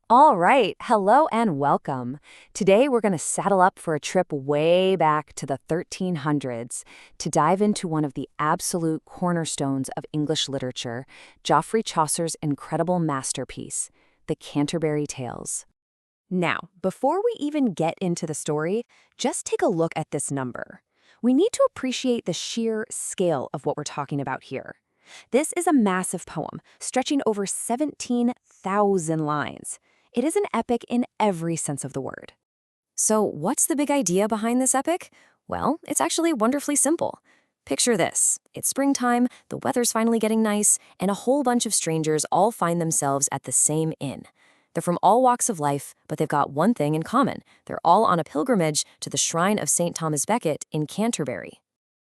All right, hello and welcome. Today we're going to saddle up for a trip way back to the 1300s to dive into one of the absolute cornerstones of English literature, Geoffrey Chaucer's incredible masterpiece, the Canterbury Tales. Now, before we even get into the story, just take a look at this number. We need to appreciate the sheer scale of what we're talking about here. This is a massive poem, stretching over 17,000 lines. It is an epic in every sense of the word. So what's the big idea behind this epic? Well, it's actually wonderfully simple. Picture this. It's springtime, the weather's finally getting nice, and a whole bunch of strangers all find themselves at the same inn. They're from all walks of life, but they've got one thing in common. They're all on a pilgrimage to the shrine of St. Thomas Becket in Canterbury.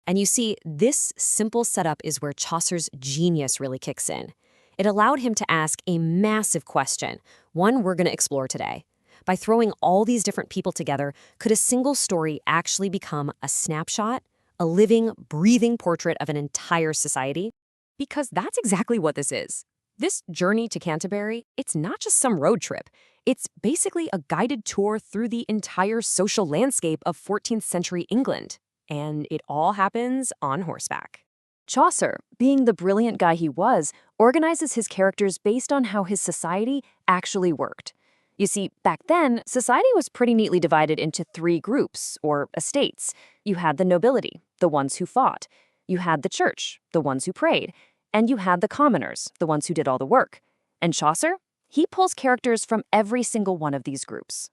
And you see, this simple setup is where Chaucer's genius really kicks in. It allowed him to ask a massive question, one we're going to explore today. By throwing all these different people together, could a single story actually become a snapshot, a living, breathing portrait of an entire society? Because that's exactly what this is. This journey to Canterbury, it's not just some road trip. It's basically a guided tour through the entire social landscape of 14th century England. And it all happens on horseback. Chaucer, being the brilliant guy he was, organizes his characters based on how his society actually worked. You see, back then, society was pretty neatly divided into three groups, or estates. You had the nobility, the ones who fought. You had the church, the ones who prayed. And you had the commoners, the ones who did all the work. And Chaucer? He pulls characters from every single one of these groups.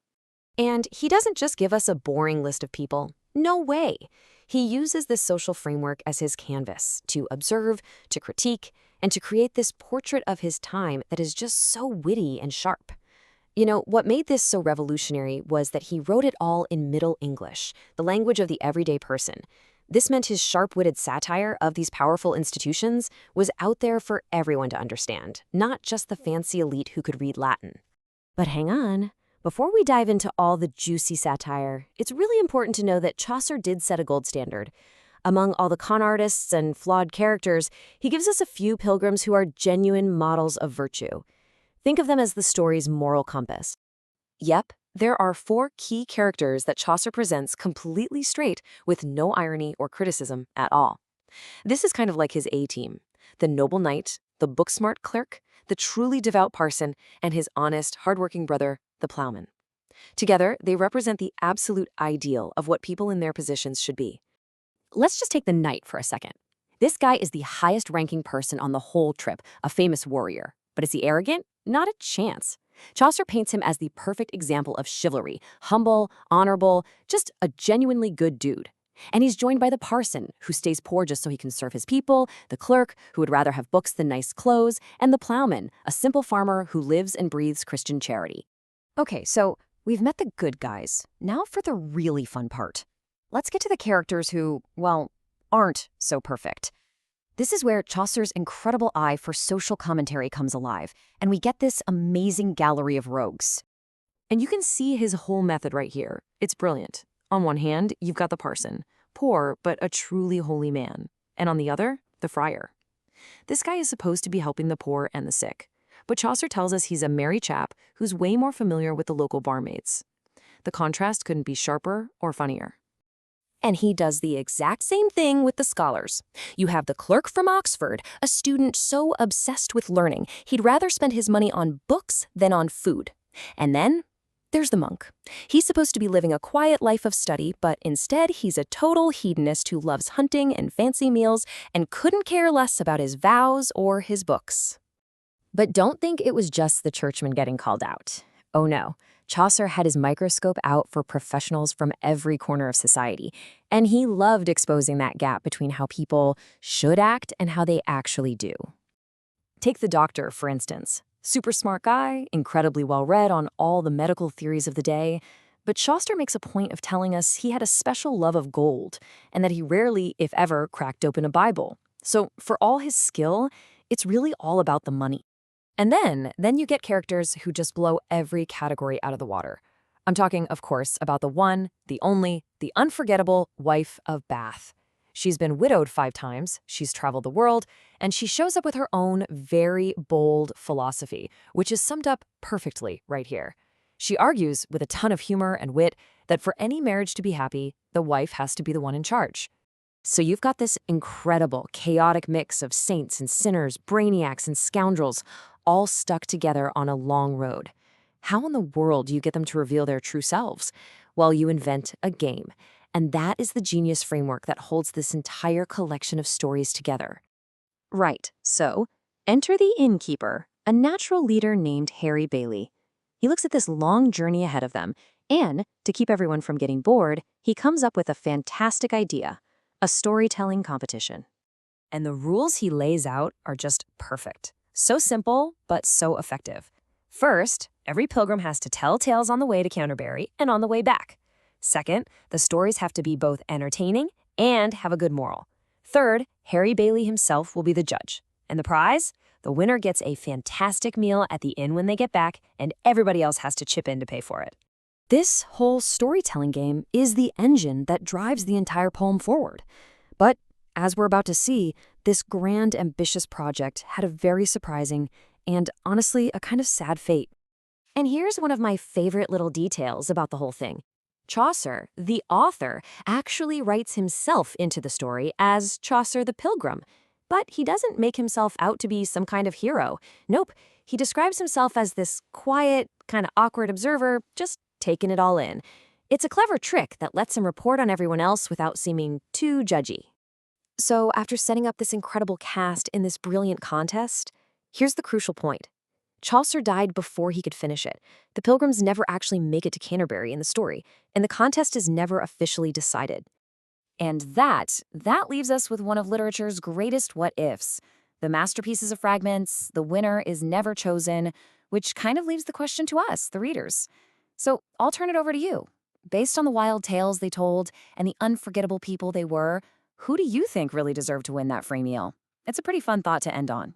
And he doesn't just give us a boring list of people. No way. He uses this social framework as his canvas to observe, to critique, and to create this portrait of his time that is just so witty and sharp. You know, what made this so revolutionary was that he wrote it all in Middle English, the language of the everyday person. This meant his sharp-witted satire of these powerful institutions was out there for everyone to understand, not just the fancy elite who could read Latin. But hang on. Before we dive into all the juicy satire, it's really important to know that Chaucer did set a gold standard. Among all the con artists and flawed characters, he gives us a few pilgrims who are genuine models of virtue. Think of them as the story's moral compass. Yep, there are four key characters that Chaucer presents completely straight with no irony or criticism at all. This is kind of like his A-team: the noble knight, the book-smart clerk, the truly devout parson, and his honest, hardworking brother, the Plowman. Together, they represent the absolute ideal of what people in their positions should be. Let's just take the knight for a second. This guy is the highest-ranking person on the whole trip, a famous warrior. But is he arrogant? Not a chance. Chaucer paints him as the perfect example of chivalry, humble, honorable, just a genuinely good dude. And he's joined by the parson, who stays poor just so he can serve his people, the clerk, who would rather have books than nice clothes, and the plowman, a simple farmer who lives and breathes Christian charity. Okay, so we've met the good guys. Now for the really fun part. Let's get to the characters who, well, aren't so perfect. This is where Chaucer's incredible eye for social commentary comes alive, and we get this amazing gallery of rogues. And you can see his whole method right here. It's brilliant. On one hand, you've got the parson, poor but a truly holy man. And on the other, the friar. This guy is supposed to be helping the poor and the sick. But Chaucer tells us he's a merry chap who's way more familiar with the local barmaids. The contrast couldn't be sharper or funnier. And he does the exact same thing with the scholars. You have the clerk from Oxford, a student so obsessed with learning, he'd rather spend his money on books than on food. And then there's the monk. He's supposed to be living a quiet life of study, but instead he's a total hedonist who loves hunting and fancy meals and couldn't care less about his vows or his books. But don't think it was just the churchman getting called out. Oh no, Chaucer had his microscope out for professionals from every corner of society, and he loved exposing that gap between how people should act and how they actually do. Take the doctor, for instance. Super smart guy, incredibly well-read on all the medical theories of the day, but Chaucer makes a point of telling us he had a special love of gold, and that he rarely, if ever, cracked open a Bible. So for all his skill, it's really all about the money. And then you get characters who just blow every category out of the water. I'm talking, of course, about the one, the only, the unforgettable wife of Bath. She's been widowed 5 times, she's traveled the world, and she shows up with her own very bold philosophy, which is summed up perfectly right here. She argues, with a ton of humor and wit, that for any marriage to be happy, the wife has to be the one in charge. So you've got this incredible, chaotic mix of saints and sinners, brainiacs and scoundrels, all stuck together on a long road. How in the world do you get them to reveal their true selves? Well, you invent a game. And that is the genius framework that holds this entire collection of stories together. Right, so enter the innkeeper, a natural leader named Harry Bailey. He looks at this long journey ahead of them, and, to keep everyone from getting bored, he comes up with a fantastic idea, a storytelling competition. And the rules he lays out are just perfect. So simple, but so effective. First, every pilgrim has to tell tales on the way to Canterbury and on the way back. Second, the stories have to be both entertaining and have a good moral. Third, Harry Bailey himself will be the judge. And the prize? The winner gets a fantastic meal at the inn when they get back, and everybody else has to chip in to pay for it. This whole storytelling game is the engine that drives the entire poem forward. But, as we're about to see, this grand, ambitious project had a very surprising and, honestly, a kind of sad fate. And here's one of my favorite little details about the whole thing. Chaucer, the author, actually writes himself into the story as Chaucer the Pilgrim. But he doesn't make himself out to be some kind of hero. Nope, he describes himself as this quiet, kind of awkward observer, just taking it all in. It's a clever trick that lets him report on everyone else without seeming too judgy. So after setting up this incredible cast in this brilliant contest, here's the crucial point. Chaucer died before he could finish it. The Pilgrims never actually make it to Canterbury in the story, and the contest is never officially decided. And that leaves us with one of literature's greatest what-ifs. The masterpieces of fragments, the winner is never chosen, which kind of leaves the question to us, the readers. So I'll turn it over to you. Based on the wild tales they told and the unforgettable people they were, who do you think really deserved to win that free meal? It's a pretty fun thought to end on.